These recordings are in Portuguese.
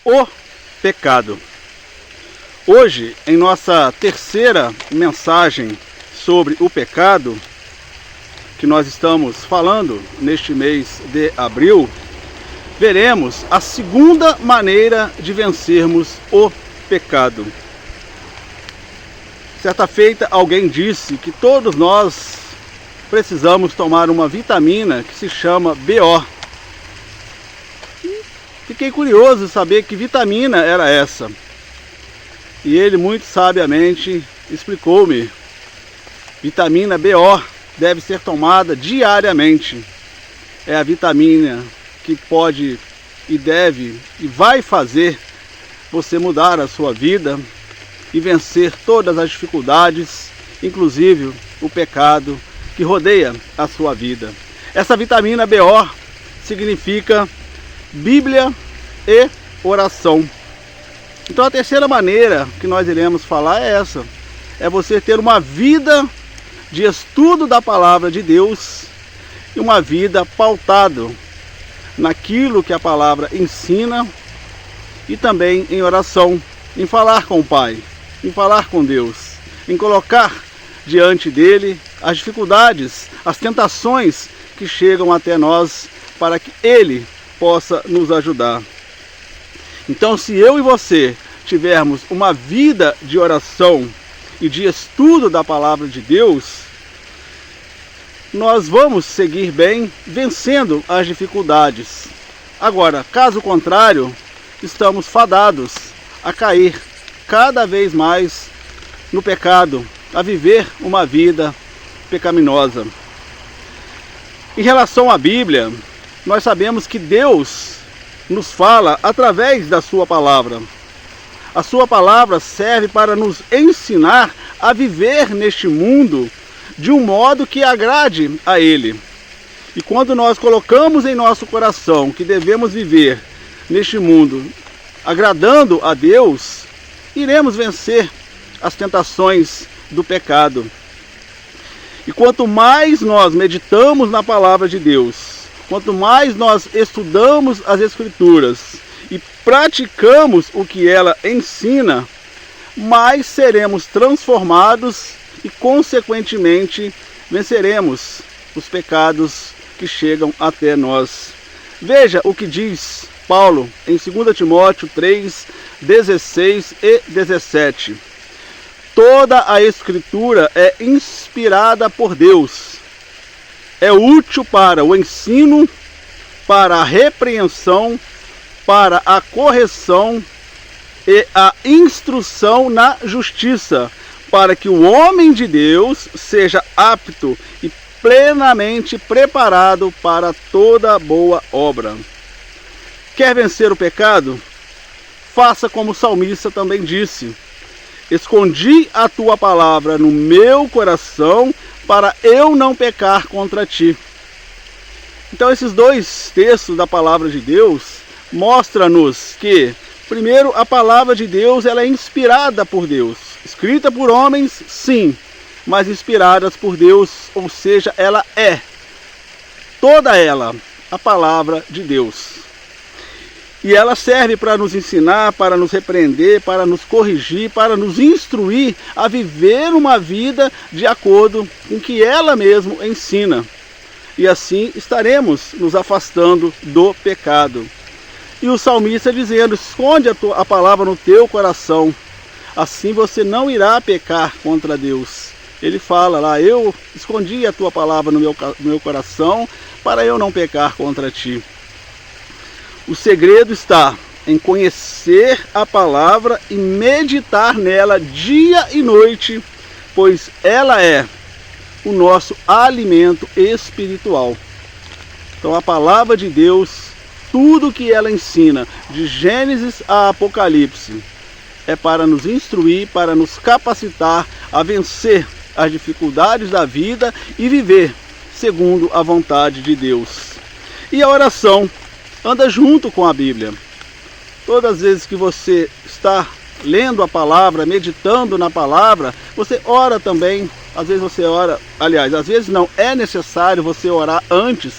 O pecado. Hoje, em nossa terceira mensagem sobre o pecado, que nós estamos falando neste mês de abril, veremos a segunda maneira de vencermos o pecado. Certa feita, alguém disse que todos nós precisamos tomar uma vitamina que se chama BO. Fiquei curioso de saber que vitamina era essa. E ele muito sabiamente explicou-me. Vitamina BO deve ser tomada diariamente. É a vitamina que pode e deve e vai fazer você mudar a sua vida e vencer todas as dificuldades, inclusive o pecado que rodeia a sua vida. Essa vitamina BO significa Bíblia e oração. Então a terceira maneira que nós iremos falar é essa. É você ter uma vida de estudo da palavra de Deus e uma vida pautada naquilo que a palavra ensina e também em oração, em falar com o Pai, em falar com Deus, em colocar diante dele as dificuldades, as tentações que chegam até nós para que ele possa nos ajudar. Então, se eu e você tivermos uma vida de oração e de estudo da palavra de Deus, nós vamos seguir bem, vencendo as dificuldades. Agora, caso contrário, estamos fadados a cair cada vez mais no pecado, a viver uma vida pecaminosa. Em relação à Bíblia, nós sabemos que Deus nos fala através da sua palavra. A sua palavra serve para nos ensinar a viver neste mundo de um modo que agrade a Ele. E quando nós colocamos em nosso coração que devemos viver neste mundo agradando a Deus, iremos vencer as tentações do pecado. E quanto mais nós meditamos na palavra de Deus, quanto mais nós estudamos as Escrituras e praticamos o que ela ensina, mais seremos transformados e, consequentemente, venceremos os pecados que chegam até nós. Veja o que diz Paulo em 2 Timóteo 3, 16 e 17. Toda a Escritura é inspirada por Deus. É útil para o ensino, para a repreensão, para a correção e a instrução na justiça, para que o homem de Deus seja apto e plenamente preparado para toda boa obra. Quer vencer o pecado? Faça como o salmista também disse: escondi a tua palavra no meu coração para eu não pecar contra ti. Então esses dois textos da palavra de Deus mostram-nos que, primeiro, a palavra de Deus ela é inspirada por Deus. Escrita por homens, sim, mas inspiradas por Deus, ou seja, ela é, toda ela, a palavra de Deus. E ela serve para nos ensinar, para nos repreender, para nos corrigir, para nos instruir a viver uma vida de acordo com o que ela mesma ensina. E assim estaremos nos afastando do pecado. E o salmista dizendo: esconde a palavra no teu coração, assim você não irá pecar contra Deus. Ele fala lá: eu escondi a tua palavra no meu coração para eu não pecar contra ti. O segredo está em conhecer a palavra e meditar nela dia e noite, pois ela é o nosso alimento espiritual. Então a palavra de Deus, tudo que ela ensina, de Gênesis a Apocalipse, é para nos instruir, para nos capacitar a vencer as dificuldades da vida e viver segundo a vontade de Deus. E a oração anda junto com a Bíblia. Todas as vezes que você está lendo a palavra, meditando na palavra, você ora também. Às vezes você ora, aliás, às vezes não é necessário você orar antes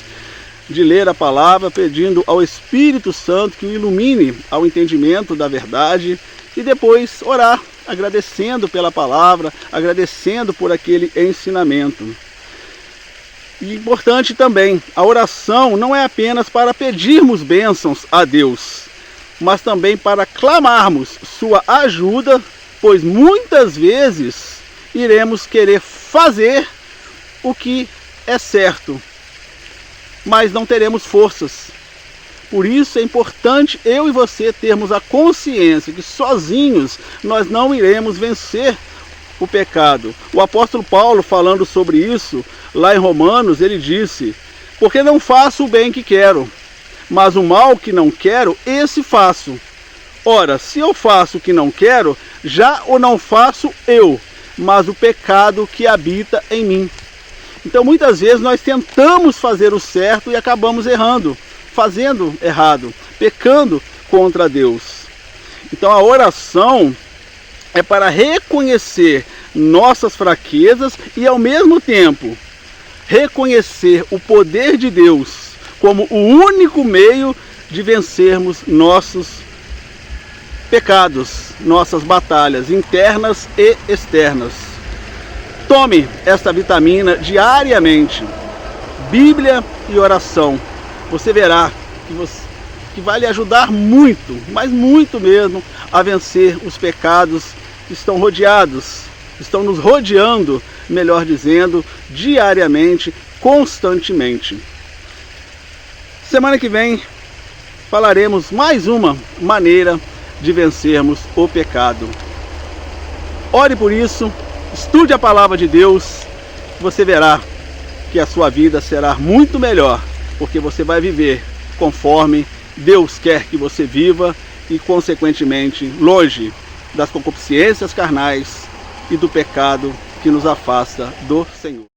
de ler a palavra, pedindo ao Espírito Santo que o ilumine ao entendimento da verdade e depois orar, agradecendo pela palavra, agradecendo por aquele ensinamento. E importante também, a oração não é apenas para pedirmos bênçãos a Deus, mas também para clamarmos sua ajuda, pois muitas vezes iremos querer fazer o que é certo, mas não teremos forças. Por isso é importante eu e você termos a consciência que sozinhos nós não iremos vencer o pecado. O apóstolo Paulo, falando sobre isso, lá em Romanos, ele disse: porque não faço o bem que quero, mas o mal que não quero, esse faço. Ora, se eu faço o que não quero, já o não faço eu, mas o pecado que habita em mim. Então muitas vezes nós tentamos fazer o certo e acabamos errando, fazendo errado, pecando contra Deus. Então a oração é para reconhecer nossas fraquezas e ao mesmo tempo reconhecer o poder de Deus como o único meio de vencermos nossos pecados, nossas batalhas internas e externas. Tome esta vitamina diariamente, Bíblia e oração. Você verá que vai lhe ajudar muito, mas muito mesmo, a vencer os pecados que estão estão nos rodeando, melhor dizendo, diariamente, constantemente. Semana que vem falaremos mais uma maneira de vencermos o pecado. Ore por isso, estude a palavra de Deus, você verá que a sua vida será muito melhor, porque você vai viver conforme Deus quer que você viva e, consequentemente, longe das concupiscências carnais e do pecado que nos afasta do Senhor.